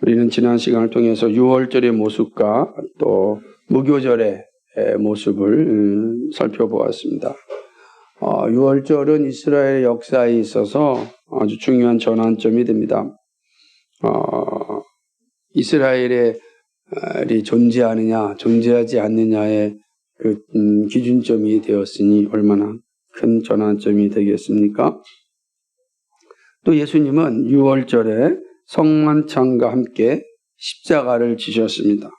우리는 지난 시간을 통해서 유월절의 모습과 또 무교절의 모습을 살펴보았습니다. 유월절은 이스라엘 역사에 있어서 아주 중요한 전환점이 됩니다. 이스라엘이 존재하느냐, 존재하지 않느냐의 그 기준점이 되었으니 얼마나 큰 전환점이 되겠습니까? 또 예수님은 유월절에 성만찬과 함께 십자가를 지셨습니다.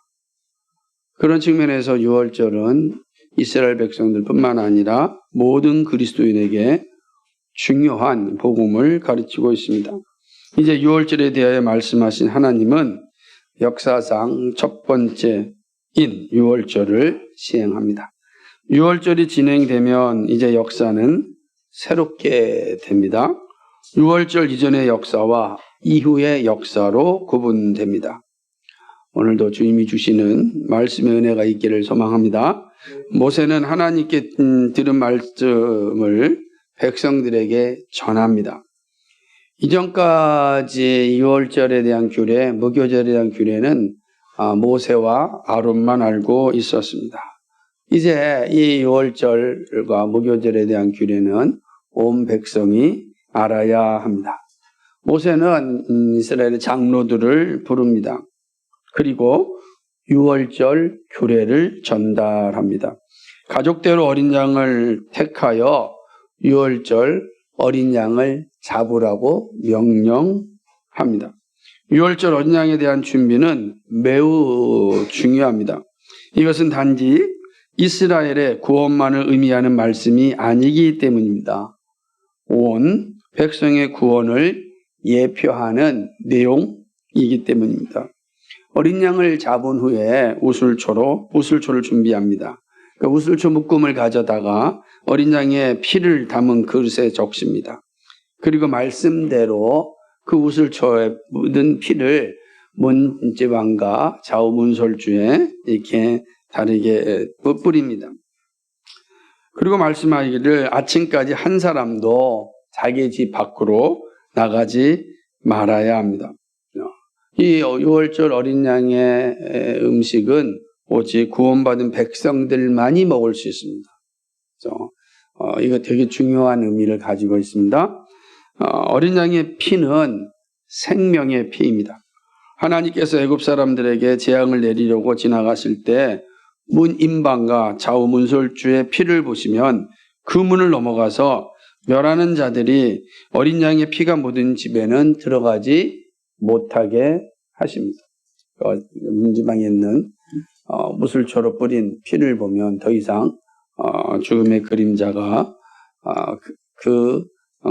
그런 측면에서 유월절은 이스라엘 백성들뿐만 아니라 모든 그리스도인에게 중요한 복음을 가르치고 있습니다. 이제 유월절에 대하여 말씀하신 하나님은 역사상 첫 번째인 유월절을 시행합니다. 유월절이 진행되면 이제 역사는 새롭게 됩니다. 유월절 이전의 역사와 이후의 역사로 구분됩니다. 오늘도 주님이 주시는 말씀의 은혜가 있기를 소망합니다. 모세는 하나님께 들은 말씀을 백성들에게 전합니다. 이전까지 유월절에 대한 규례, 무교절에 대한 규례는 모세와 아론만 알고 있었습니다. 이제 이 유월절과 무교절에 대한 규례는 온 백성이 알아야 합니다. 모세는 이스라엘의 장로들을 부릅니다. 그리고 유월절 규례를 전달합니다. 가족대로 어린 양을 택하여 유월절 어린 양을 잡으라고 명령합니다. 유월절 어린 양에 대한 준비는 매우 중요합니다. 이것은 단지 이스라엘의 구원만을 의미하는 말씀이 아니기 때문입니다. 온 백성의 구원을 예표하는 내용이기 때문입니다. 어린 양을 잡은 후에 우슬초를 준비합니다. 그 우슬초 묶음을 가져다가 어린 양의 피를 담은 그릇에 적십니다. 그리고 말씀대로 그 우슬초에 묻은 피를 문지방과 좌우 문설주에 이렇게 다르게 뿌립니다. 그리고 말씀하기를 아침까지 한 사람도 자기 집 밖으로 나가지 말아야 합니다. 이 유월절 어린 양의 음식은 오직 구원받은 백성들만이 먹을 수 있습니다. 이거 되게 중요한 의미를 가지고 있습니다. 어린 양의 피는 생명의 피입니다. 하나님께서 애굽 사람들에게 재앙을 내리려고 지나가실 때 문 임방과 좌우 문설주의 피를 보시면 그 문을 넘어가서 멸하는 자들이 어린 양의 피가 묻은 집에는 들어가지 못하게 하십니다. 문지방에 있는 무술초로 뿌린 피를 보면 더 이상 죽음의 그림자가 그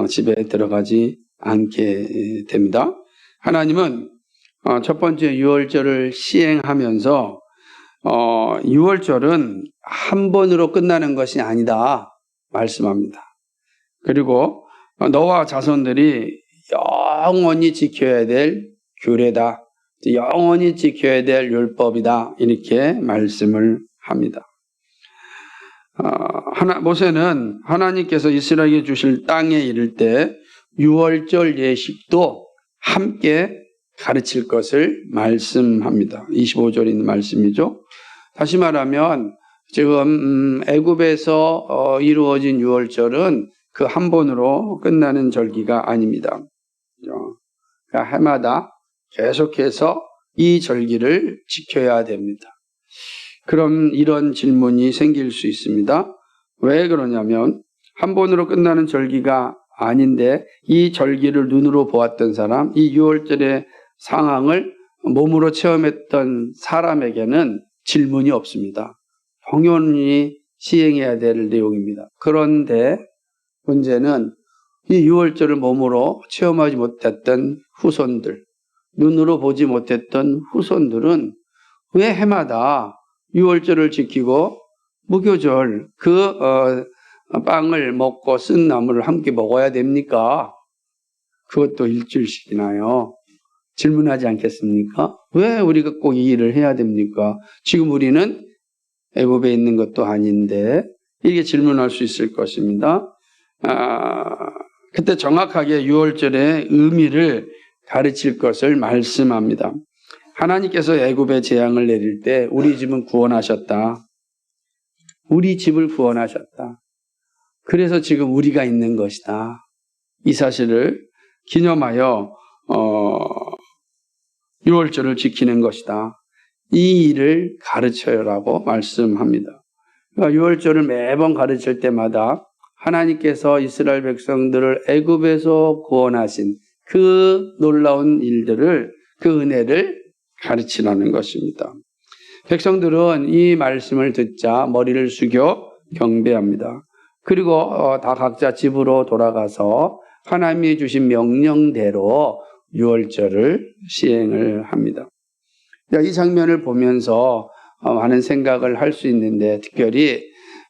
집에 들어가지 않게 됩니다. 하나님은 첫 번째 유월절을 시행하면서 유월절은 한 번으로 끝나는 것이 아니다 말씀합니다. 그리고 너와 자손들이 영원히 지켜야 될 규례다. 영원히 지켜야 될 율법이다. 이렇게 말씀을 합니다. 모세는 하나님께서 이스라엘에게 주실 땅에 이를 때 유월절 예식도 함께 가르칠 것을 말씀합니다. 25절에 있는 말씀이죠. 다시 말하면 지금 애굽에서 이루어진 유월절은 그 한 번으로 끝나는 절기가 아닙니다. 그러니까 해마다 계속해서 이 절기를 지켜야 됩니다. 그럼 이런 질문이 생길 수 있습니다. 왜 그러냐면 한 번으로 끝나는 절기가 아닌데 이 절기를 눈으로 보았던 사람, 이 유월절의 상황을 몸으로 체험했던 사람에게는 질문이 없습니다. 당연히 시행해야 될 내용입니다. 그런데 문제는 이 유월절을 몸으로 체험하지 못했던 후손들, 눈으로 보지 못했던 후손들은 왜 해마다 유월절을 지키고 무교절 빵을 먹고 쓴 나물을 함께 먹어야 됩니까? 그것도 일주일씩이나요. 질문하지 않겠습니까? 왜 우리가 꼭 이 일을 해야 됩니까? 지금 우리는 애굽에 있는 것도 아닌데 이렇게 질문할 수 있을 것입니다. 그때 정확하게 유월절의 의미를 가르칠 것을 말씀합니다. 하나님께서 애굽에 재앙을 내릴 때 우리 집은 구원하셨다. 우리 집을 구원하셨다. 그래서 지금 우리가 있는 것이다. 이 사실을 기념하여 유월절을 지키는 것이다. 이 일을 가르쳐요라고 말씀합니다. 그러니까 유월절을 매번 가르칠 때마다 하나님께서 이스라엘 백성들을 애굽에서 구원하신 그 놀라운 일들을, 그 은혜를 가르치라는 것입니다. 백성들은 이 말씀을 듣자 머리를 숙여 경배합니다. 그리고 다 각자 집으로 돌아가서 하나님이 주신 명령대로 유월절을 시행을 합니다. 이 장면을 보면서 많은 생각을 할 수 있는데, 특별히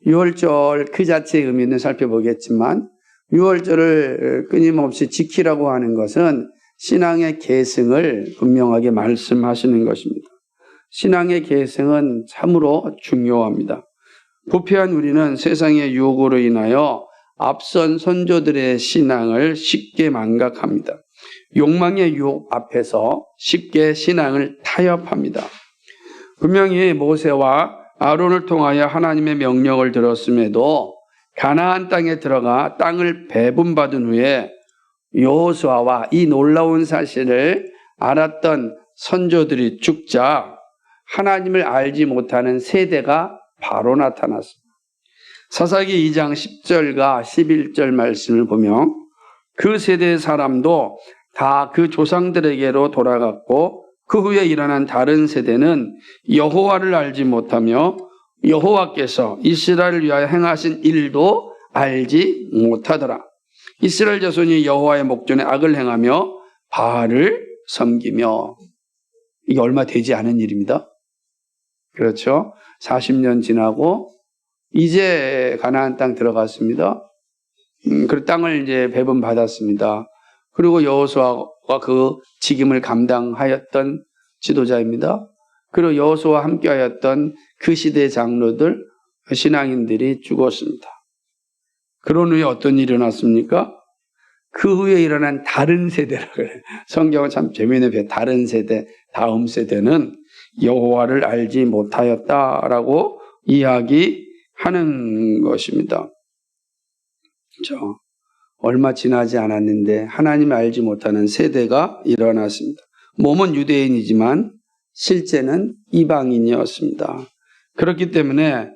유월절 그 자체의 의미는 살펴보겠지만, 유월절을 끊임없이 지키라고 하는 것은 신앙의 계승을 분명하게 말씀하시는 것입니다. 신앙의 계승은 참으로 중요합니다. 부패한 우리는 세상의 유혹으로 인하여 앞선 선조들의 신앙을 쉽게 망각합니다. 욕망의 유혹 앞에서 쉽게 신앙을 타협합니다. 분명히 모세와 아론을 통하여 하나님의 명령을 들었음에도 가나안 땅에 들어가 땅을 배분받은 후에 여호수아와 이 놀라운 사실을 알았던 선조들이 죽자 하나님을 알지 못하는 세대가 바로 나타났습니다. 사사기 2장 10절과 11절 말씀을 보면 그 세대의 사람도 다 그 조상들에게로 돌아갔고 그 후에 일어난 다른 세대는 여호와를 알지 못하며 여호와께서 이스라엘을 위하여 행하신 일도 알지 못하더라. 이스라엘 자손이 여호와의 목전에 악을 행하며 바알을 섬기며, 이게 얼마 되지 않은 일입니다. 그렇죠? 40년 지나고 이제 가나안 땅 들어갔습니다. 그 땅을 이제 배분 받았습니다. 그리고 여호수아가 그 직임을 감당하였던 지도자입니다. 그리고 여호수아와 함께하였던 그 시대의 장로들, 신앙인들이 죽었습니다. 그런 후에 어떤 일이 일어났습니까? 그 후에 일어난 다른 세대라 그래요. 성경은 참 재미있는 다른 세대, 다음 세대는 여호와를 알지 못하였다라고 이야기하는 것입니다. 그렇죠? 얼마 지나지 않았는데 하나님을 알지 못하는 세대가 일어났습니다. 몸은 유대인이지만 실제는 이방인이었습니다. 그렇기 때문에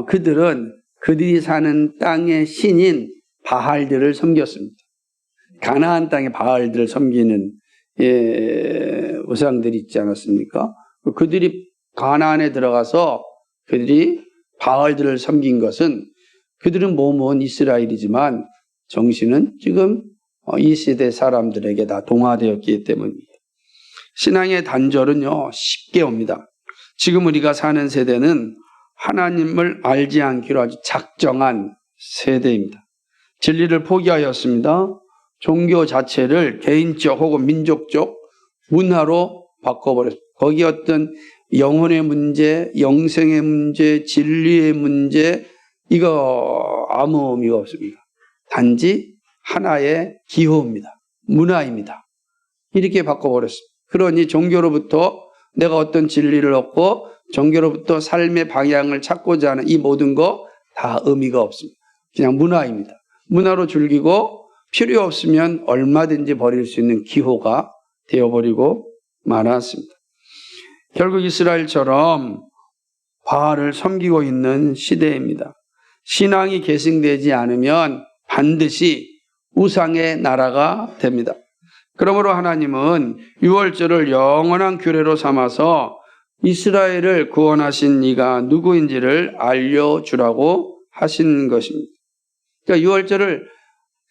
그들은 그들이 사는 땅의 신인 바알들을 섬겼습니다. 가나안 땅의 바알들을 섬기는 우상들이 있지 않았습니까? 그들이 가나안에 들어가서 그들이 바알들을 섬긴 것은, 그들은 몸은 이스라엘이지만 정신은 지금 이 시대 사람들에게 다 동화되었기 때문입니다. 신앙의 단절은요, 쉽게 옵니다. 지금 우리가 사는 세대는 하나님을 알지 않기로 아주 작정한 세대입니다. 진리를 포기하였습니다. 종교 자체를 개인적 혹은 민족적 문화로 바꿔버렸습니다. 거기 어떤 영혼의 문제, 영생의 문제, 진리의 문제, 이거 아무 의미가 없습니다. 단지 하나의 기호입니다. 문화입니다. 이렇게 바꿔버렸습니다. 그러니 종교로부터 내가 어떤 진리를 얻고 종교로부터 삶의 방향을 찾고자 하는 이 모든 거 다 의미가 없습니다. 그냥 문화입니다. 문화로 즐기고 필요 없으면 얼마든지 버릴 수 있는 기호가 되어버리고 말았습니다. 결국 이스라엘처럼 바알을 섬기고 있는 시대입니다. 신앙이 계승되지 않으면 반드시 우상의 나라가 됩니다. 그러므로 하나님은 유월절을 영원한 규례로 삼아서 이스라엘을 구원하신 이가 누구인지를 알려주라고 하신 것입니다. 그러니까 유월절을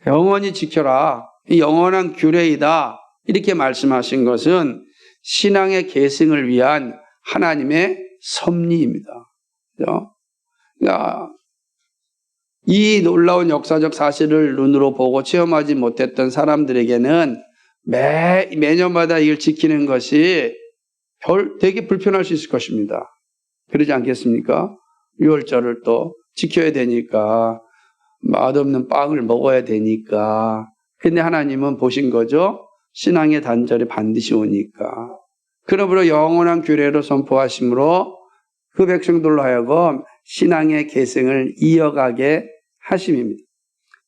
영원히 지켜라, 이 영원한 규례이다, 이렇게 말씀하신 것은 신앙의 계승을 위한 하나님의 섭리입니다. 그러니까 이 놀라운 역사적 사실을 눈으로 보고 체험하지 못했던 사람들에게는 매년마다 이걸 지키는 것이 되게 불편할 수 있을 것입니다. 그러지 않겠습니까? 유월절을 또 지켜야 되니까, 맛없는 빵을 먹어야 되니까. 근데 하나님은 보신 거죠? 신앙의 단절이 반드시 오니까. 그러므로 영원한 규례로 선포하심으로 그 백성들로 하여금 신앙의 계승을 이어가게 하심입니다.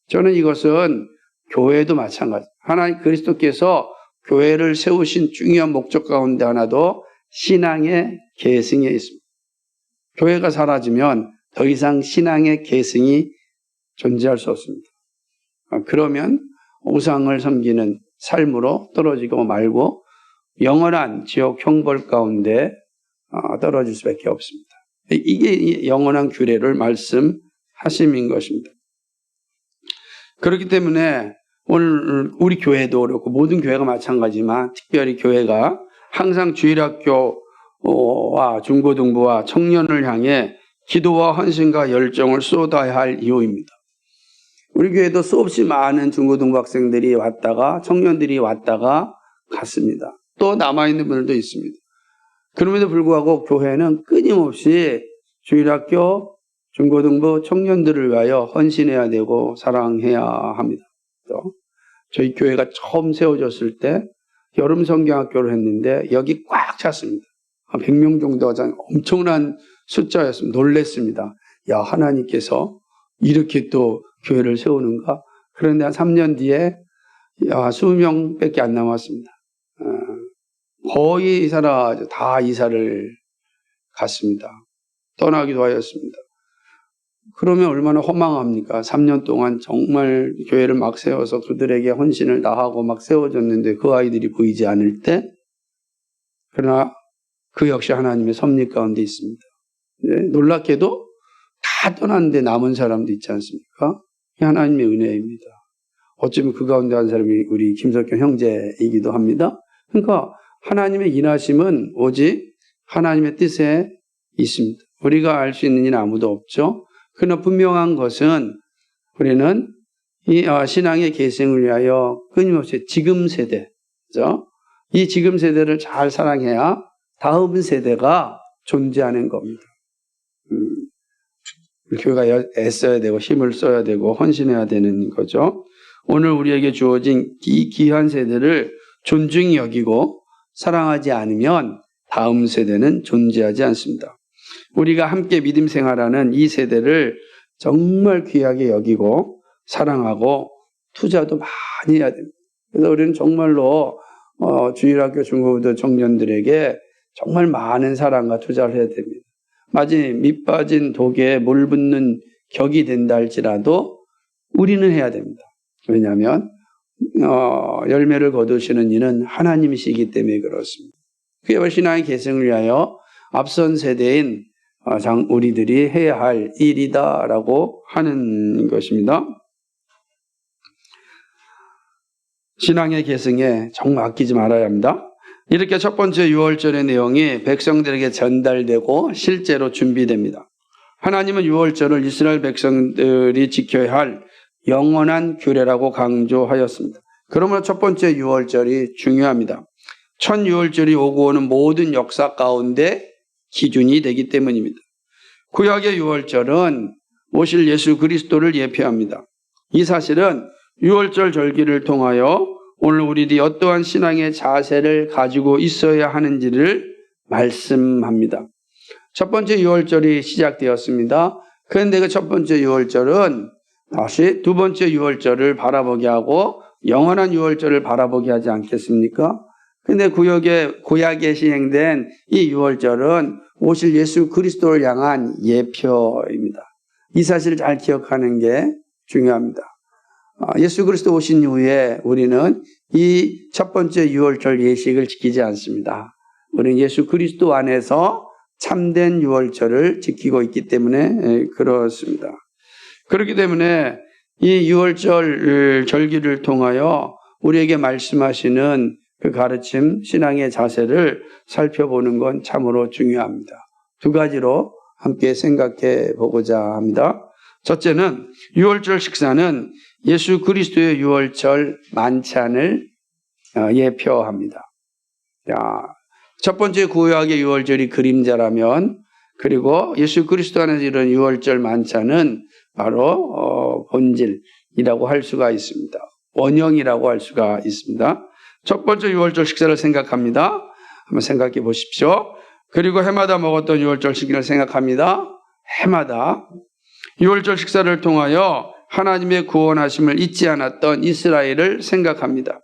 저는 이것은 교회도 마찬가지. 하나님 그리스도께서 교회를 세우신 중요한 목적 가운데 하나도 신앙의 계승에 있습니다. 교회가 사라지면 더 이상 신앙의 계승이 존재할 수 없습니다. 그러면 우상을 섬기는 삶으로 떨어지고 말고 영원한 지옥 형벌 가운데 떨어질 수밖에 없습니다. 이게 영원한 규례를 말씀하심인 것입니다. 그렇기 때문에 오늘 우리 교회도 그렇고 모든 교회가 마찬가지지만 특별히 교회가 항상 주일학교와 중고등부와 청년을 향해 기도와 헌신과 열정을 쏟아야 할 이유입니다. 우리 교회도 수없이 많은 중고등부 학생들이 왔다가 청년들이 왔다가 갔습니다. 또 남아있는 분들도 있습니다. 그럼에도 불구하고 교회는 끊임없이 주일학교, 중고등부 청년들을 위하여 헌신해야 되고 사랑해야 합니다. 또 저희 교회가 처음 세워졌을 때 여름 성경학교를 했는데 여기 꽉 찼습니다. 한 100명 정도 엄청난 숫자였습니다. 놀랬습니다. 야, 하나님께서 이렇게 또 교회를 세우는가? 그런데 한 3년 뒤에 20명밖에 안 남았습니다. 거의 다 이사를 갔습니다. 떠나기도 하였습니다. 그러면 얼마나 허망합니까? 3년 동안 정말 교회를 막 세워서 그들에게 헌신을 다하고 막 세워졌는데 그 아이들이 보이지 않을 때, 그러나 그 역시 하나님의 섭리 가운데 있습니다. 네, 놀랍게도 다 떠났는데 남은 사람도 있지 않습니까? 이 하나님의 은혜입니다. 어쩌면 그 가운데 한 사람이 우리 김석현 형제이기도 합니다. 그러니까 하나님의 인하심은 오직 하나님의 뜻에 있습니다. 우리가 알 수 있는 일은 아무도 없죠. 그러나 분명한 것은 우리는 이 신앙의 계승을 위하여 끊임없이 지금 세대, 그죠? 이 지금 세대를 잘 사랑해야 다음 세대가 존재하는 겁니다. 교회가 애써야 되고 힘을 써야 되고 헌신해야 되는 거죠. 오늘 우리에게 주어진 이 귀한 세대를 존중히 여기고 사랑하지 않으면 다음 세대는 존재하지 않습니다. 우리가 함께 믿음 생활하는 이 세대를 정말 귀하게 여기고 사랑하고 투자도 많이 해야 됩니다. 그래서 우리는 정말로 주일학교 중고등 청년들에게 정말 많은 사랑과 투자를 해야 됩니다. 마치 밑 빠진 독에 물 붓는 격이 된다 할지라도 우리는 해야 됩니다. 왜냐하면 열매를 거두시는 이는 하나님이시기 때문에 그렇습니다. 그게 바로 신앙의 계승을 위하여 앞선 세대인 우리들이 해야 할 일이다라고 하는 것입니다. 신앙의 계승에 정말 아끼지 말아야 합니다. 이렇게 첫 번째 유월절의 내용이 백성들에게 전달되고 실제로 준비됩니다. 하나님은 유월절을 이스라엘 백성들이 지켜야 할 영원한 규례라고 강조하였습니다. 그러므로 첫 번째 유월절이 중요합니다. 첫 유월절이 오고 오는 모든 역사 가운데 기준이 되기 때문입니다. 구약의 유월절은 오실 예수 그리스도를 예표합니다. 이 사실은 유월절 절기를 통하여 오늘 우리들이 어떠한 신앙의 자세를 가지고 있어야 하는지를 말씀합니다. 첫 번째 유월절이 시작되었습니다. 그런데 그 첫 번째 유월절은 다시 두 번째 유월절을 바라보게 하고 영원한 유월절을 바라보게 하지 않겠습니까? 그런데 구약에 시행된 이 유월절은 오실 예수 그리스도를 향한 예표입니다. 이 사실을 잘 기억하는 게 중요합니다. 예수 그리스도 오신 이후에 우리는 이 첫 번째 유월절 예식을 지키지 않습니다. 우리는 예수 그리스도 안에서 참된 유월절을 지키고 있기 때문에 그렇습니다. 그렇기 때문에 이 유월절 절기를 통하여 우리에게 말씀하시는 그 가르침, 신앙의 자세를 살펴보는 건 참으로 중요합니다. 두 가지로 함께 생각해 보고자 합니다. 첫째는 유월절 식사는 예수 그리스도의 유월절 만찬을 예표합니다. 첫 번째 구약의 유월절이 그림자라면, 그리고 예수 그리스도 안에서 이런 유월절 만찬은 바로 본질이라고 할 수가 있습니다. 원형이라고 할 수가 있습니다. 첫 번째 유월절 식사를 생각합니다. 한번 생각해 보십시오. 그리고 해마다 먹었던 유월절 식사를 생각합니다. 해마다 유월절 식사를 통하여 하나님의 구원하심을 잊지 않았던 이스라엘을 생각합니다.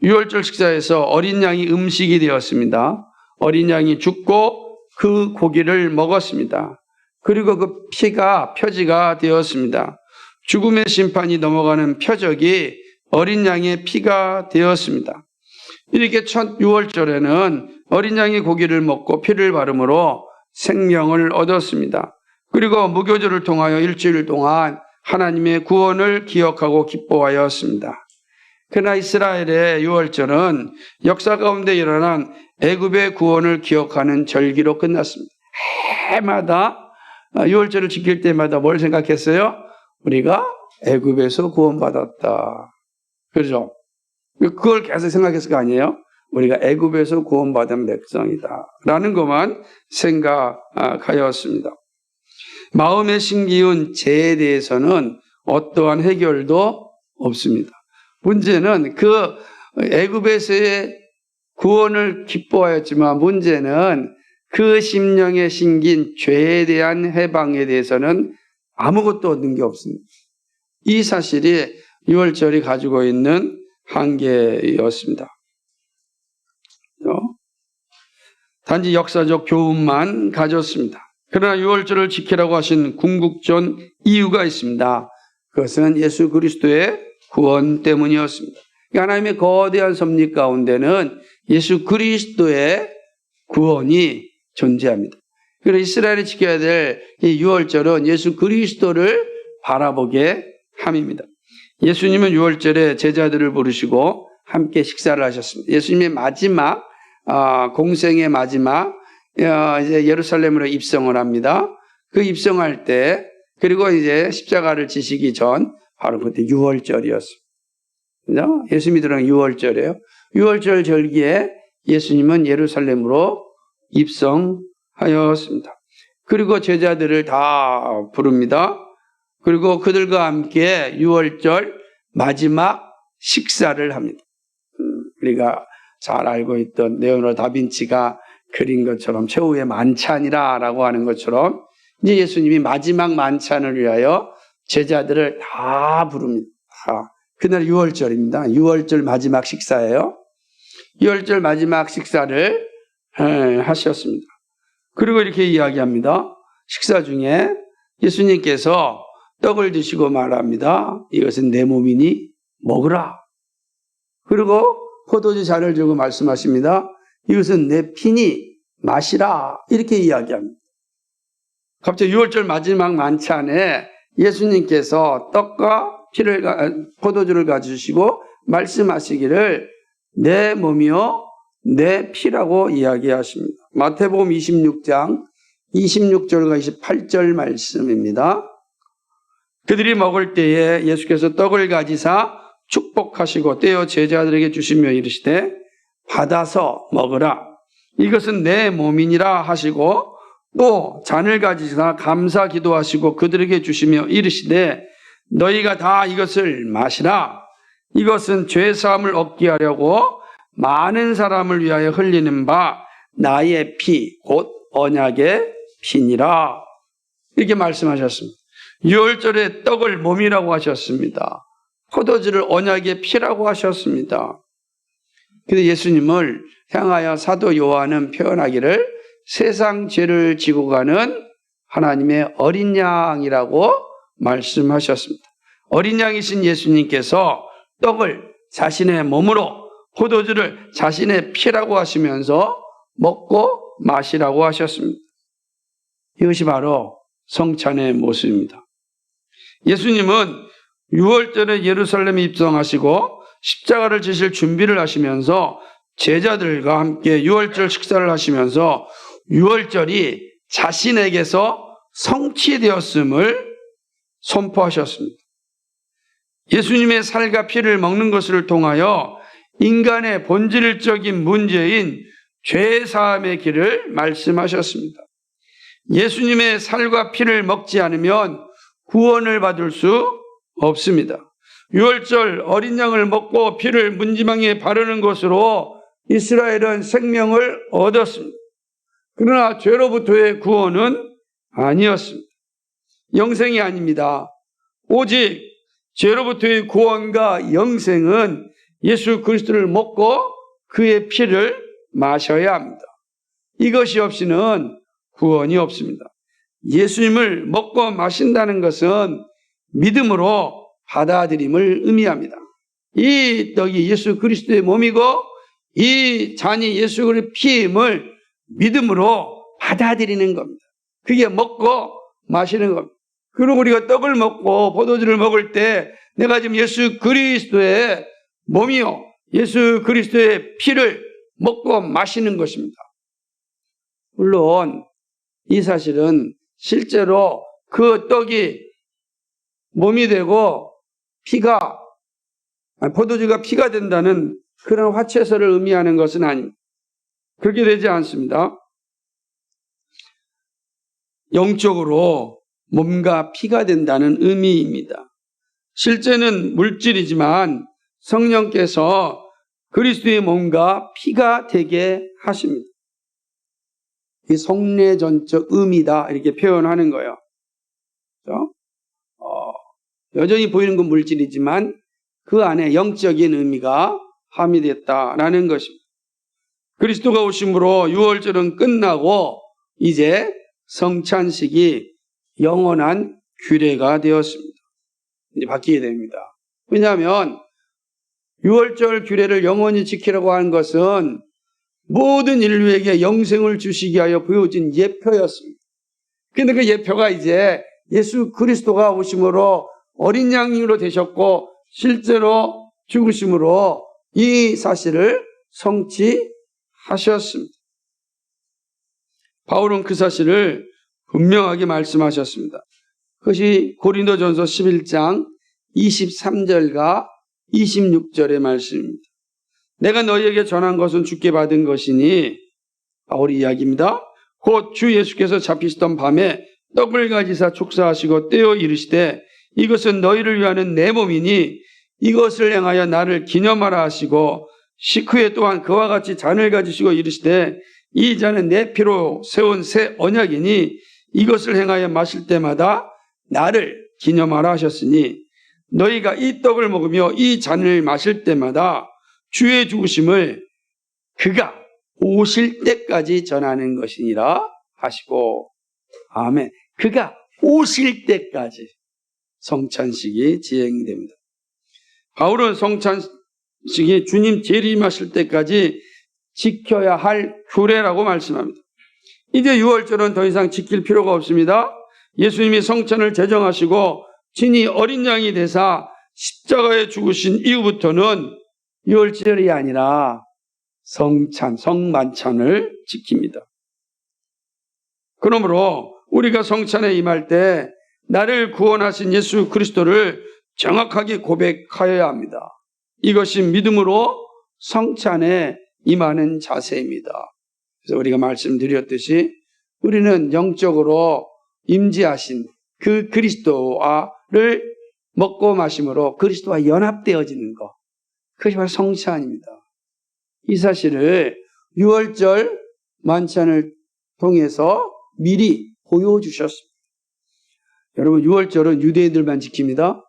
유월절 식사에서 어린 양이 음식이 되었습니다. 어린 양이 죽고 그 고기를 먹었습니다. 그리고 그 피가 표지가 되었습니다. 죽음의 심판이 넘어가는 표적이 어린 양의 피가 되었습니다. 이렇게 첫 유월절에는 어린 양이 고기를 먹고 피를 바름으로 생명을 얻었습니다. 그리고 무교절을 통하여 일주일 동안 하나님의 구원을 기억하고 기뻐하였습니다. 그러나 이스라엘의 유월절은 역사 가운데 일어난 애굽의 구원을 기억하는 절기로 끝났습니다. 해마다 유월절을 지킬 때마다 뭘 생각했어요? 우리가 애굽에서 구원받았다. 그렇죠? 그걸 계속 생각했을 거 아니에요? 우리가 애굽에서 구원받은 백성이다 라는 것만 생각하였습니다. 마음에 심기운 죄에 대해서는 어떠한 해결도 없습니다. 문제는 그 애굽에서의 구원을 기뻐하였지만 문제는 그 심령에 심긴 죄에 대한 해방에 대해서는 아무것도 얻는 게 없습니다. 이 사실이 유월절이 가지고 있는 한계였습니다. 단지 역사적 교훈만 가졌습니다. 그러나 유월절을 지키라고 하신 궁극적 이유가 있습니다. 그것은 예수 그리스도의 구원 때문이었습니다. 하나님의 거대한 섭리 가운데는 예수 그리스도의 구원이 존재합니다. 그래서 이스라엘이 지켜야 될 이 유월절은 예수 그리스도를 바라보게 함입니다. 예수님은 유월절에 제자들을 부르시고 함께 식사를 하셨습니다. 예수님의 마지막 공생의 마지막 이제 예루살렘으로 입성을 합니다. 그 입성할 때 그리고 이제 십자가를 지시기 전 바로 그때 유월절이었습니다. 예수 믿으라는 유월절이에요. 유월절 절기에 예수님은 예루살렘으로 입성하였습니다. 그리고 제자들을 다 부릅니다. 그리고 그들과 함께 유월절 마지막 식사를 합니다. 우리가 잘 알고 있던 레오나르도 다빈치가 그린 것처럼 최후의 만찬이라고 하는 것처럼 이제 예수님이 마지막 만찬을 위하여 제자들을 다 부릅니다. 그날 유월절입니다. 유월절 마지막 식사예요. 유월절 마지막 식사를 하셨습니다. 그리고 이렇게 이야기합니다. 식사 중에 예수님께서 떡을 드시고 말합니다. 이것은 내 몸이니 먹으라. 그리고 포도주 잔을 주고 말씀하십니다. 이것은 내 피니 마시라. 이렇게 이야기합니다. 갑자기 유월절 마지막 만찬에 예수님께서 떡과 포도주를 가지시고 말씀하시기를 내 몸이요 내 피라고 이야기하십니다. 마태복음 26장 26절과 28절 말씀입니다. 그들이 먹을 때에 예수께서 떡을 가지사 축복하시고 떼어 제자들에게 주시며 이르시되 받아서 먹으라. 이것은 내 몸이니라 하시고 또 잔을 가지사 감사 기도하시고 그들에게 주시며 이르시되 너희가 다 이것을 마시라. 이것은 죄 사함을 얻게 하려고 많은 사람을 위하여 흘리는 바 나의 피 곧 언약의 피니라. 이렇게 말씀하셨습니다. 유월절에 떡을 몸이라고 하셨습니다. 포도주를 언약의 피라고 하셨습니다. 그런데 예수님을 향하여 사도 요한은 표현하기를 세상 죄를 지고 가는 하나님의 어린 양이라고 말씀하셨습니다. 어린 양이신 예수님께서 떡을 자신의 몸으로 포도주를 자신의 피라고 하시면서 먹고 마시라고 하셨습니다. 이것이 바로 성찬의 모습입니다. 예수님은 유월절에 예루살렘에 입성하시고 십자가를 지실 준비를 하시면서 제자들과 함께 유월절 식사를 하시면서 유월절이 자신에게서 성취되었음을 선포하셨습니다. 예수님의 살과 피를 먹는 것을 통하여 인간의 본질적인 문제인 죄 사함의 길을 말씀하셨습니다. 예수님의 살과 피를 먹지 않으면 구원을 받을 수 없습니다. 유월절 어린 양을 먹고 피를 문지방에 바르는 것으로 이스라엘은 생명을 얻었습니다. 그러나 죄로부터의 구원은 아니었습니다. 영생이 아닙니다. 오직 죄로부터의 구원과 영생은 예수 그리스도를 먹고 그의 피를 마셔야 합니다. 이것이 없이는 구원이 없습니다. 예수님을 먹고 마신다는 것은 믿음으로 받아들임을 의미합니다. 이 떡이 예수 그리스도의 몸이고 이 잔이 예수 그리스도의 피임을 믿음으로 받아들이는 겁니다. 그게 먹고 마시는 겁니다. 그리고 우리가 떡을 먹고 포도주를 먹을 때 내가 지금 예수 그리스도의 몸이요 예수 그리스도의 피를 먹고 마시는 것입니다. 물론 이 사실은 실제로 그 떡이 몸이 되고 포도주가 피가 된다는 그런 화채설을 의미하는 것은 아닙니다. 그렇게 되지 않습니다. 영적으로 몸과 피가 된다는 의미입니다. 실제는 물질이지만 성령께서 그리스도의 몸과 피가 되게 하십니다. 이 속내전적 의미다 이렇게 표현하는 거예요. 그렇죠? 여전히 보이는 건 물질이지만 그 안에 영적인 의미가 함유됐다라는 것입니다. 그리스도가 오심으로 유월절은 끝나고 이제 성찬식이 영원한 규례가 되었습니다. 이제 바뀌게 됩니다. 왜냐하면 유월절 규례를 영원히 지키라고 하는 것은 모든 인류에게 영생을 주시기 위하여 보여진 예표였습니다. 그런데 그 예표가 이제 예수 그리스도가 오심으로 어린 양으로 되셨고 실제로 죽으심으로 이 사실을 성취하셨습니다. 바울은 그 사실을 분명하게 말씀하셨습니다. 그것이 고린도전서 11장 23절과 26절의 말씀입니다. 내가 너희에게 전한 것은 주께 받은 것이니 바울의 이야기입니다. 곧 주 예수께서 잡히시던 밤에 떡을 가지사 축사하시고 떼어 이르시되 이것은 너희를 위하는 내 몸이니 이것을 행하여 나를 기념하라 하시고 식후에 또한 그와 같이 잔을 가지시고 이르시되 이 잔은 내 피로 세운 새 언약이니 이것을 행하여 마실 때마다 나를 기념하라 하셨으니 너희가 이 떡을 먹으며 이 잔을 마실 때마다 주의 죽으심을 그가 오실 때까지 전하는 것이니라 하시고 아멘. 그가 오실 때까지 성찬식이 진행됩니다. 바울은 성찬식이 주님 재림하실 때까지 지켜야 할 규례라고 말씀합니다. 이제 유월절은 더 이상 지킬 필요가 없습니다. 예수님이 성찬을 제정하시고 친히 어린 양이 되사 십자가에 죽으신 이후부터는 유월절이 아니라 성찬, 성만찬을 지킵니다. 그러므로 우리가 성찬에 임할 때 나를 구원하신 예수 그리스도를 정확하게 고백하여야 합니다. 이것이 믿음으로 성찬에 임하는 자세입니다. 그래서 우리가 말씀드렸듯이 우리는 영적으로 임재하신 그 그리스도를 먹고 마심으로 그리스도와 연합되어지는 것, 그것이 바로 성찬입니다. 이 사실을 유월절 만찬을 통해서 미리 보여주셨습니다. 여러분, 유월절은 유대인들만 지킵니다.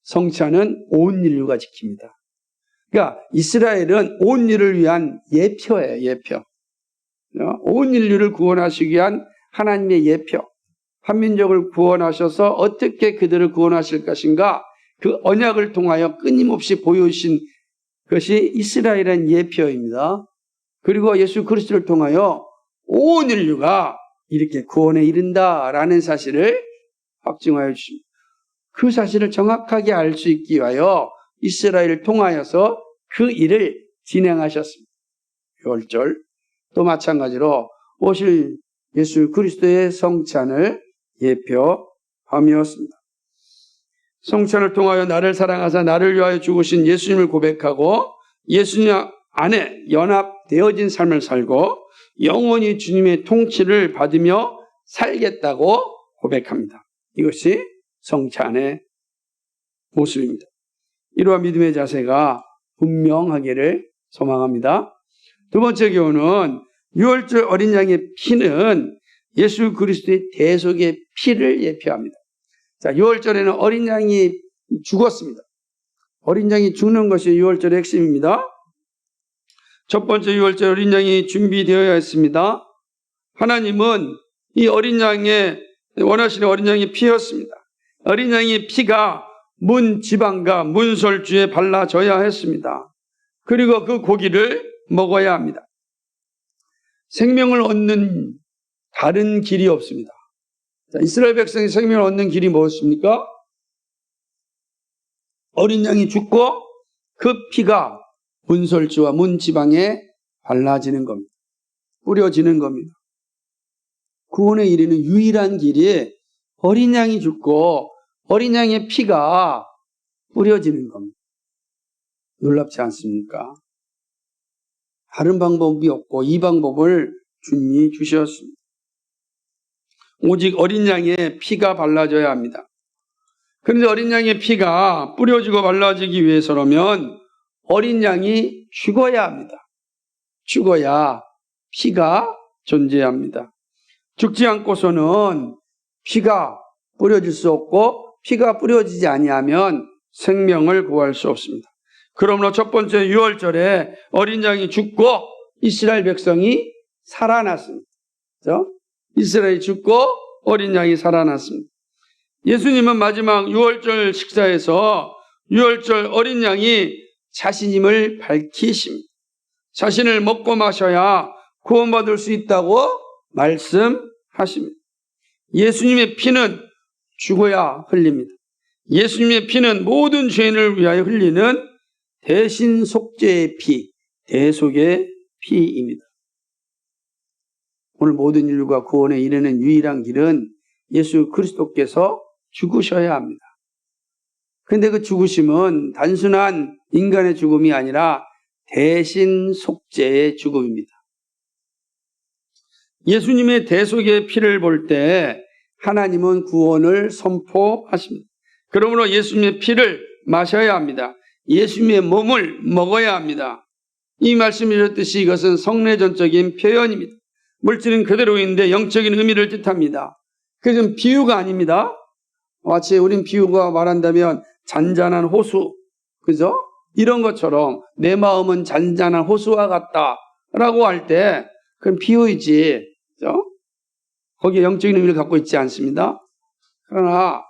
성찬은 온 인류가 지킵니다. 그러니까 이스라엘은 온 인류를 위한 예표예요. 예표. 온 인류를 구원하시기 위한 하나님의 예표. 한민족을 구원하셔서 어떻게 그들을 구원하실 것인가, 그 언약을 통하여 끊임없이 보여주신 것이 이스라엘의 예표입니다. 그리고 예수 그리스도를 통하여 온 인류가 이렇게 구원에 이른다라는 사실을 확증하여 주십니다. 그 사실을 정확하게 알 수 있기 위하여 이스라엘을 통하여서 그 일을 진행하셨습니다. 유월절 또 마찬가지로 오실 예수 그리스도의 성찬을 예표함이었습니다. 성찬을 통하여 나를 사랑하사 나를 위하여 죽으신 예수님을 고백하고 예수님 안에 연합되어진 삶을 살고 영원히 주님의 통치를 받으며 살겠다고 고백합니다. 이것이 성찬의 모습입니다. 이러한 믿음의 자세가 분명하기를 소망합니다. 두 번째 교훈은 유월절 어린 양의 피는 예수 그리스도의 대속의 피를 예표합니다. 자, 유월절에는 어린 양이 죽었습니다. 어린 양이 죽는 것이 유월절의 핵심입니다. 첫 번째 유월절 어린 양이 준비되어야 했습니다. 하나님은 이 어린 양의 원하시는 어린 양의 피였습니다. 어린 양의 피가 문 지방과 문설주에 발라져야 했습니다. 그리고 그 고기를 먹어야 합니다. 생명을 얻는 다른 길이 없습니다. 자, 이스라엘 백성이 생명을 얻는 길이 무엇입니까? 어린 양이 죽고 그 피가 문설주와 문지방에 발라지는 겁니다. 뿌려지는 겁니다. 구원에 이르는 유일한 길이 어린 양이 죽고 어린 양의 피가 뿌려지는 겁니다. 놀랍지 않습니까? 다른 방법이 없고 이 방법을 주님이 주셨습니다. 오직 어린 양의 피가 발라져야 합니다. 그런데 어린 양의 피가 뿌려지고 발라지기 위해서라면 어린 양이 죽어야 합니다. 죽어야 피가 존재합니다. 죽지 않고서는 피가 뿌려질 수 없고 피가 뿌려지지 아니하면 생명을 구할 수 없습니다. 그러므로 첫 번째 유월절에 어린 양이 죽고 이스라엘 백성이 살아났습니다. 그렇죠? 이스라엘이 죽고 어린 양이 살아났습니다. 예수님은 마지막 유월절 식사에서 유월절 어린 양이 자신임을 밝히십니다. 자신을 먹고 마셔야 구원받을 수 있다고 말씀하십니다. 예수님의 피는 죽어야 흘립니다. 예수님의 피는 모든 죄인을 위하여 흘리는 대신 속죄의 피, 대속의 피입니다. 오늘 모든 인류가 구원에 이르는 유일한 길은 예수 그리스도께서 죽으셔야 합니다. 그런데 그 죽으심은 단순한 인간의 죽음이 아니라 대신 속죄의 죽음입니다. 예수님의 대속의 피를 볼 때 하나님은 구원을 선포하십니다. 그러므로 예수님의 피를 마셔야 합니다. 예수님의 몸을 먹어야 합니다. 이 말씀이 이렇듯이 이것은 성례전적인 표현입니다. 물질은 그대로인데 영적인 의미를 뜻합니다. 그것은 비유가 아닙니다. 마치 우린 비유가 말한다면 잔잔한 호수, 그죠? 이런 것처럼 내 마음은 잔잔한 호수와 같다라고 할 때 그건 비유이지, 그죠? 거기에 영적인 의미를 갖고 있지 않습니다. 그러나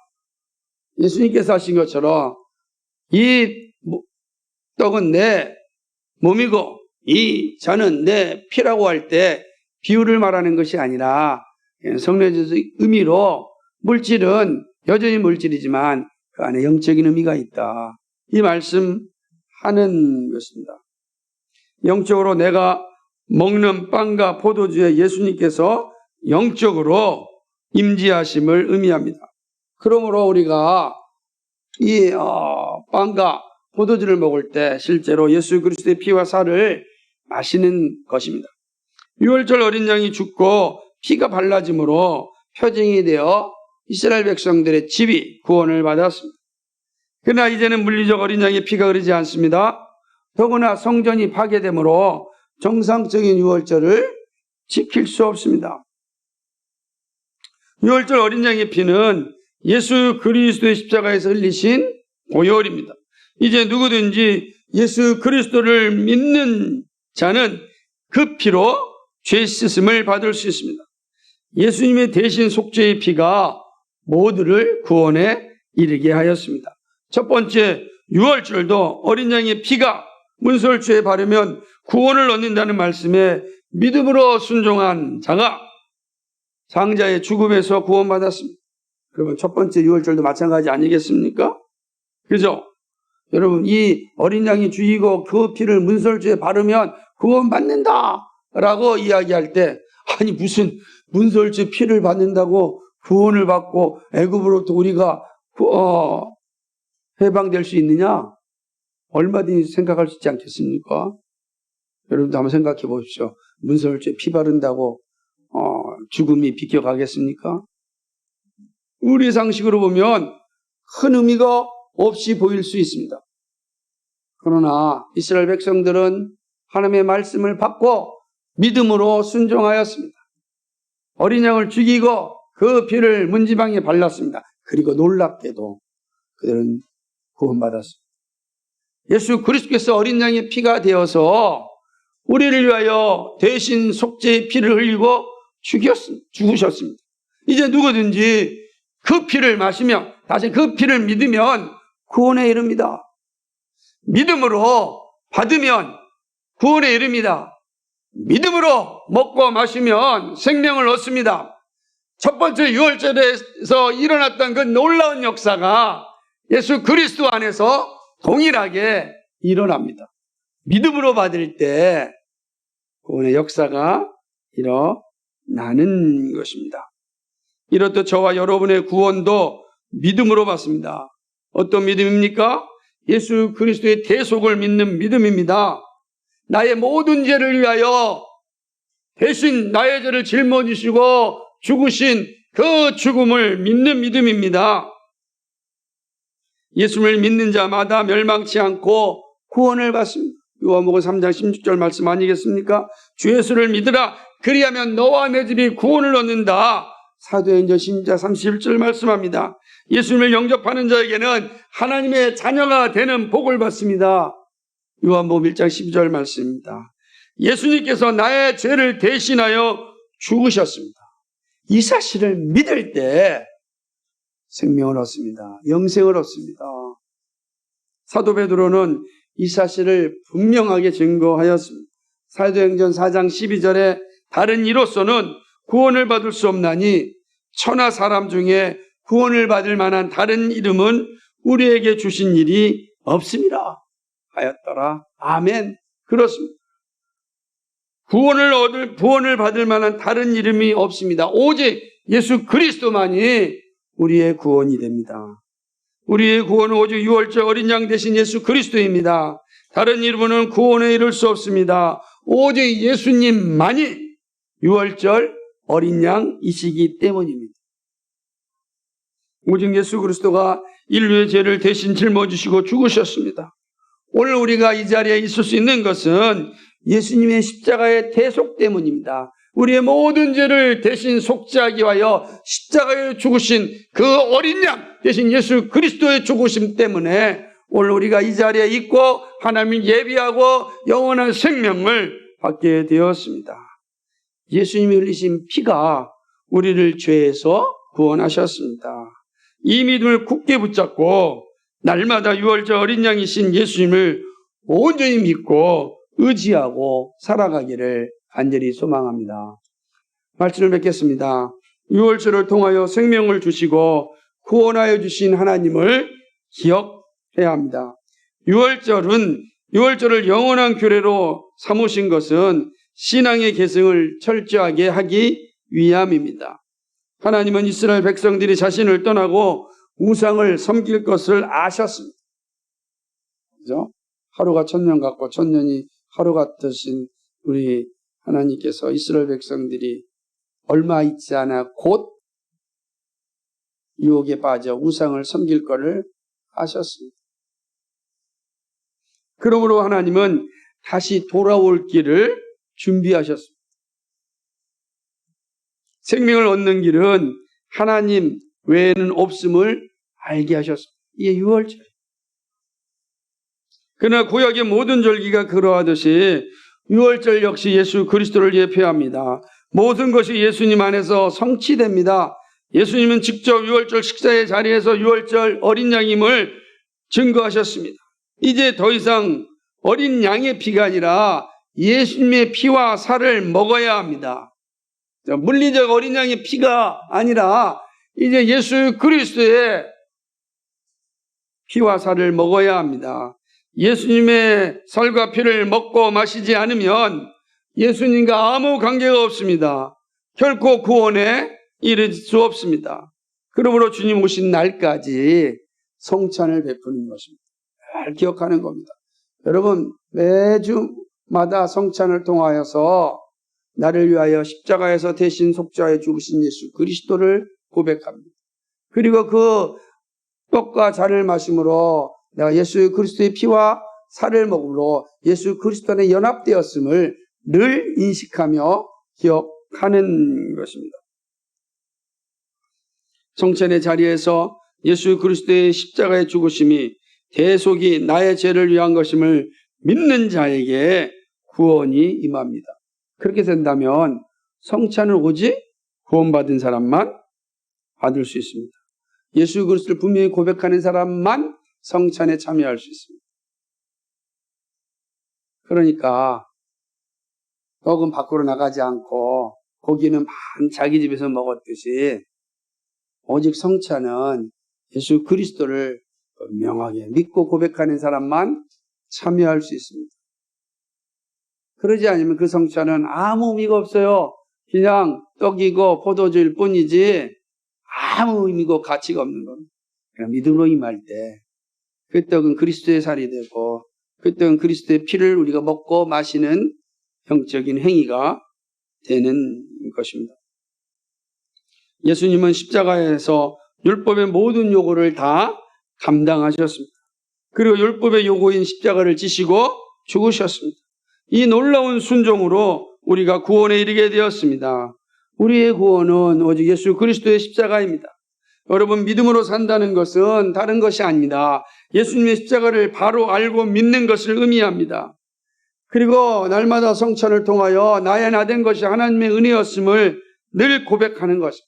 예수님께서 하신 것처럼 이 떡은 내 몸이고 이 잔은 내 피라고 할 때 비유를 말하는 것이 아니라 성례적 의미로 물질은 여전히 물질이지만 그 안에 영적인 의미가 있다. 이 말씀하는 것입니다. 영적으로 내가 먹는 빵과 포도주에 예수님께서 영적으로 임재하심을 의미합니다. 그러므로 우리가 이 빵과 포도주를 먹을 때 실제로 예수 그리스도의 피와 살을 마시는 것입니다. 유월절 어린 양이 죽고 피가 발라짐으로 표징이 되어 이스라엘 백성들의 집이 구원을 받았습니다. 그러나 이제는 물리적 어린 양의 피가 흐르지 않습니다. 더구나 성전이 파괴되므로 정상적인 유월절을 지킬 수 없습니다. 유월절 어린 양의 피는 예수 그리스도의 십자가에서 흘리신 보혈입니다. 이제 누구든지 예수 그리스도를 믿는 자는 그 피로 죄 씻음을 받을 수 있습니다. 예수님의 대신 속죄의 피가 모두를 구원에 이르게 하였습니다. 첫 번째 유월절도 어린 양의 피가 문설주에 바르면 구원을 얻는다는 말씀에 믿음으로 순종한 자가 장자의 죽음에서 구원받았습니다. 그러면 첫 번째 유월절도 마찬가지 아니겠습니까? 그죠? 여러분, 이 어린 양이 죽이고 그 피를 문설주에 바르면 구원받는다 라고 이야기할 때, 아니 무슨 문설주 피를 받는다고 구원을 받고 애굽으로부터 우리가 해방될 수 있느냐? 얼마든지 생각할 수 있지 않겠습니까? 여러분도 한번 생각해 보십시오. 문설주에 피 바른다고 죽음이 비껴가겠습니까? 우리 상식으로 보면 큰 의미가 없이 보일 수 있습니다. 그러나 이스라엘 백성들은 하나님의 말씀을 받고 믿음으로 순종하였습니다. 어린 양을 죽이고 그 피를 문지방에 발랐습니다. 그리고 놀랍게도 그들은 구원받았습니다. 예수 그리스도께서 어린 양의 피가 되어서 우리를 위하여 대신 속죄의 피를 흘리고 죽으셨습니다. 이제 누구든지 그 피를 마시며 다시 그 피를 믿으면 구원에 이릅니다. 믿음으로 받으면 구원에 이릅니다. 믿음으로 먹고 마시면 생명을 얻습니다. 첫 번째 유월절에서 일어났던 그 놀라운 역사가 예수 그리스도 안에서 동일하게 일어납니다. 믿음으로 받을 때 구원의 역사가 일어나는 것입니다. 이렇듯 저와 여러분의 구원도 믿음으로 받습니다. 어떤 믿음입니까? 예수 그리스도의 대속을 믿는 믿음입니다. 나의 모든 죄를 위하여 대신 나의 죄를 짊어지시고 죽으신 그 죽음을 믿는 믿음입니다. 예수를 믿는 자마다 멸망치 않고 구원을 받습니다. 요한복음 3장 16절 말씀 아니겠습니까? 주 예수를 믿으라. 그리하면 너와 내 집이 구원을 얻는다. 사도행전 10장 31절 말씀합니다. 예수님을 영접하는 자에게는 하나님의 자녀가 되는 복을 받습니다. 요한복음 1장 12절 말씀입니다. 예수님께서 나의 죄를 대신하여 죽으셨습니다. 이 사실을 믿을 때 생명을 얻습니다. 영생을 얻습니다. 사도 베드로는 이 사실을 분명하게 증거하였습니다. 사도행전 4장 12절에 다른 이로서는 구원을 받을 수 없나니 천하 사람 중에 구원을 받을 만한 다른 이름은 우리에게 주신 일이 없습니다 하였더라. 아멘. 그렇습니다. 구원을 받을 만한 다른 이름이 없습니다. 오직 예수 그리스도만이 우리의 구원이 됩니다. 우리의 구원은 오직 유월절 어린 양 대신 예수 그리스도입니다. 다른 이름으로는 구원에 이를 수 없습니다. 오직 예수님만이 유월절 어린 양이시기 때문입니다. 오직 예수 그리스도가 인류의 죄를 대신 짊어지시고 죽으셨습니다. 오늘 우리가 이 자리에 있을 수 있는 것은 예수님의 십자가의 대속 때문입니다. 우리의 모든 죄를 대신 속죄하기 위하여 십자가에 죽으신 그 어린 양 대신 예수 그리스도의 죽으심 때문에 오늘 우리가 이 자리에 있고 하나님을 예비하고 영원한 생명을 받게 되었습니다. 예수님이 흘리신 피가 우리를 죄에서 구원하셨습니다. 이 믿음을 굳게 붙잡고 날마다 유월절 어린 양이신 예수님을 온전히 믿고 의지하고 살아가기를 간절히 소망합니다. 말씀을 맺겠습니다. 유월절을 통하여 생명을 주시고 구원하여 주신 하나님을 기억해야 합니다. 유월절을 영원한 규례로 삼으신 것은 신앙의 계승을 철저하게 하기 위함입니다. 하나님은 이스라엘 백성들이 자신을 떠나고 우상을 섬길 것을 아셨습니다. 그죠? 하루가 천년 같고 천년이 하루 같으신 우리 하나님께서 이스라엘 백성들이 얼마 있지 않아 곧 유혹에 빠져 우상을 섬길 것을 아셨습니다. 그러므로 하나님은 다시 돌아올 길을 준비하셨습니다. 생명을 얻는 길은 하나님 외에는 없음을 알게 하셨습니다. 이게 유월절. 그러나 구약의 모든 절기가 그러하듯이 유월절 역시 예수 그리스도를 예표합니다. 모든 것이 예수님 안에서 성취됩니다. 예수님은 직접 유월절 식사의 자리에서 유월절 어린 양임을 증거하셨습니다. 이제 더 이상 어린 양의 피가 아니라 예수님의 피와 살을 먹어야 합니다. 물리적 어린 양의 피가 아니라 이제 예수 그리스도의 피와 살을 먹어야 합니다. 예수님의 살과 피를 먹고 마시지 않으면 예수님과 아무 관계가 없습니다. 결코 구원에 이를 수 없습니다. 그러므로 주님 오신 날까지 성찬을 베푸는 것입니다. 잘 기억하는 겁니다. 여러분 매주마다 성찬을 통하여서 나를 위하여 십자가에서 대신 속죄하여 죽으신 예수 그리스도를 고백합니다. 그리고 그 떡과 잔을 마심으로 내가 예수 그리스도의 피와 살을 먹음으로 예수 그리스도 안에 연합되었음을 늘 인식하며 기억하는 것입니다. 성찬의 자리에서 예수 그리스도의 십자가의 죽으심이 대속이 나의 죄를 위한 것임을 믿는 자에게 구원이 임합니다. 그렇게 된다면 성찬은 오직 구원받은 사람만 받을 수 있습니다. 예수 그리스도를 분명히 고백하는 사람만 성찬에 참여할 수 있습니다. 그러니까 떡은 밖으로 나가지 않고 고기는 자기 집에서 먹었듯이 오직 성찬은 예수 그리스도를 분명하게 믿고 고백하는 사람만 참여할 수 있습니다. 그러지 않으면 그 성찬은 아무 의미가 없어요. 그냥 떡이고 포도주일 뿐이지 아무 의미고 가치가 없는 겁니다. 그냥 믿음으로 임할 때 그 떡은 그리스도의 살이 되고 그 떡은 그리스도의 피를 우리가 먹고 마시는 영적인 행위가 되는 것입니다. 예수님은 십자가에서 율법의 모든 요구를 다 감당하셨습니다. 그리고 율법의 요구인 십자가를 지시고 죽으셨습니다. 이 놀라운 순종으로 우리가 구원에 이르게 되었습니다. 우리의 구원은 오직 예수 그리스도의 십자가입니다. 여러분, 믿음으로 산다는 것은 다른 것이 아닙니다. 예수님의 십자가를 바로 알고 믿는 것을 의미합니다. 그리고 날마다 성찬을 통하여 나의 나 된 것이 하나님의 은혜였음을 늘 고백하는 것입니다.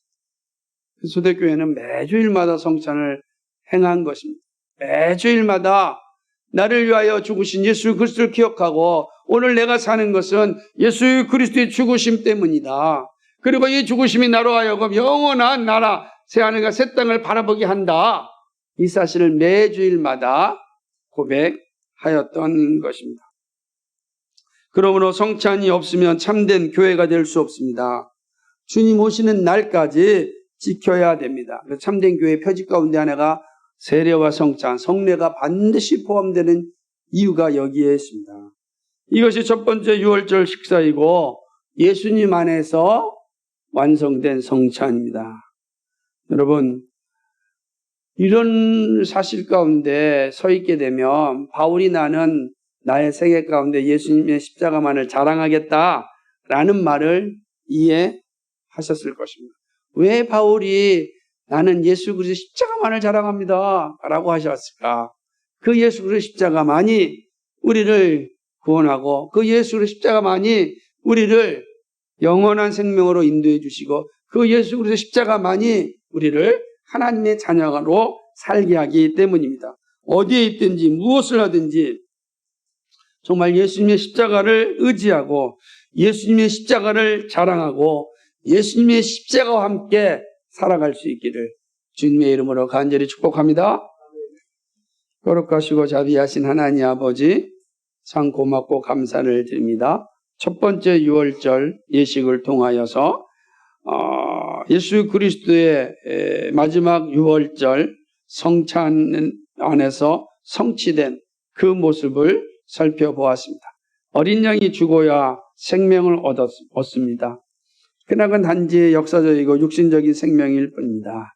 소대교회는 매주일마다 성찬을 행한 것입니다. 매주일마다 나를 위하여 죽으신 예수 그리스도를 기억하고 오늘 내가 사는 것은 예수 그리스도의 죽으심 때문이다. 그리고 이 죽으심이 나로 하여금 영원한 나라, 새하늘과 새 땅을 바라보게 한다. 이 사실을 매주일마다 고백하였던 것입니다. 그러므로 성찬이 없으면 참된 교회가 될 수 없습니다. 주님 오시는 날까지 지켜야 됩니다. 참된 교회의 표지 가운데 하나가 세례와 성찬, 성례가 반드시 포함되는 이유가 여기에 있습니다. 이것이 첫 번째 유월절 식사이고 예수님 안에서 완성된 성찬입니다. 여러분, 이런 사실 가운데 서 있게 되면 바울이 나는 나의 생애 가운데 예수님의 십자가만을 자랑하겠다라는 말을 이해하셨을 것입니다. 왜 바울이 나는 예수 그리스도의 십자가만을 자랑합니다 라고 하셨을까? 그 예수 그리스도의 십자가만이 우리를 구원하고 그 예수 그리스도의 십자가만이 우리를 영원한 생명으로 인도해 주시고 그 예수 그리스도의 십자가만이 우리를 하나님의 자녀로 살게 하기 때문입니다. 어디에 있든지 무엇을 하든지 정말 예수님의 십자가를 의지하고 예수님의 십자가를 자랑하고 예수님의 십자가와 함께 살아갈 수 있기를 주님의 이름으로 간절히 축복합니다. 거룩하시고 자비하신 하나님 아버지, 참 고맙고 감사를 드립니다. 첫 번째 유월절 예식을 통하여서 예수 그리스도의 마지막 유월절 성찬 안에서 성취된 그 모습을 살펴보았습니다. 어린 양이 죽어야 생명을 얻습니다. 그러나 그건 단지 역사적이고 육신적인 생명일 뿐입니다.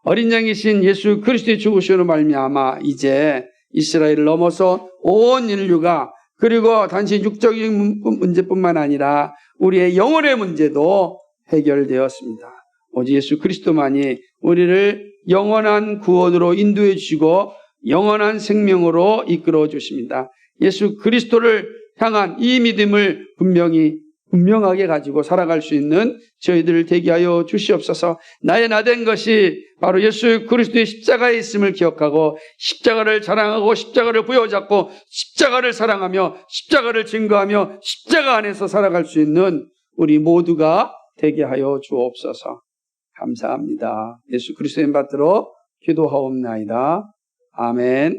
어린 양이신 예수 그리스도의 죽으심으로 말미암아 이제 이스라엘을 넘어서 온 인류가 그리고 단지 육적인 문제뿐만 아니라 우리의 영혼의 문제도 해결되었습니다. 오직 예수 그리스도만이 우리를 영원한 구원으로 인도해 주시고 영원한 생명으로 이끌어 주십니다. 예수 그리스도를 향한 이 믿음을 분명하게 가지고 살아갈 수 있는 저희들을 되게 하여 주시옵소서. 나의 나 된 것이 바로 예수 그리스도의 십자가에 있음을 기억하고 십자가를 자랑하고 십자가를 부여잡고 십자가를 사랑하며 십자가를 증거하며 십자가 안에서 살아갈 수 있는 우리 모두가 되게 하여 주옵소서. 감사합니다. 예수 그리스도의 이름 받들어 기도하옵나이다. 아멘.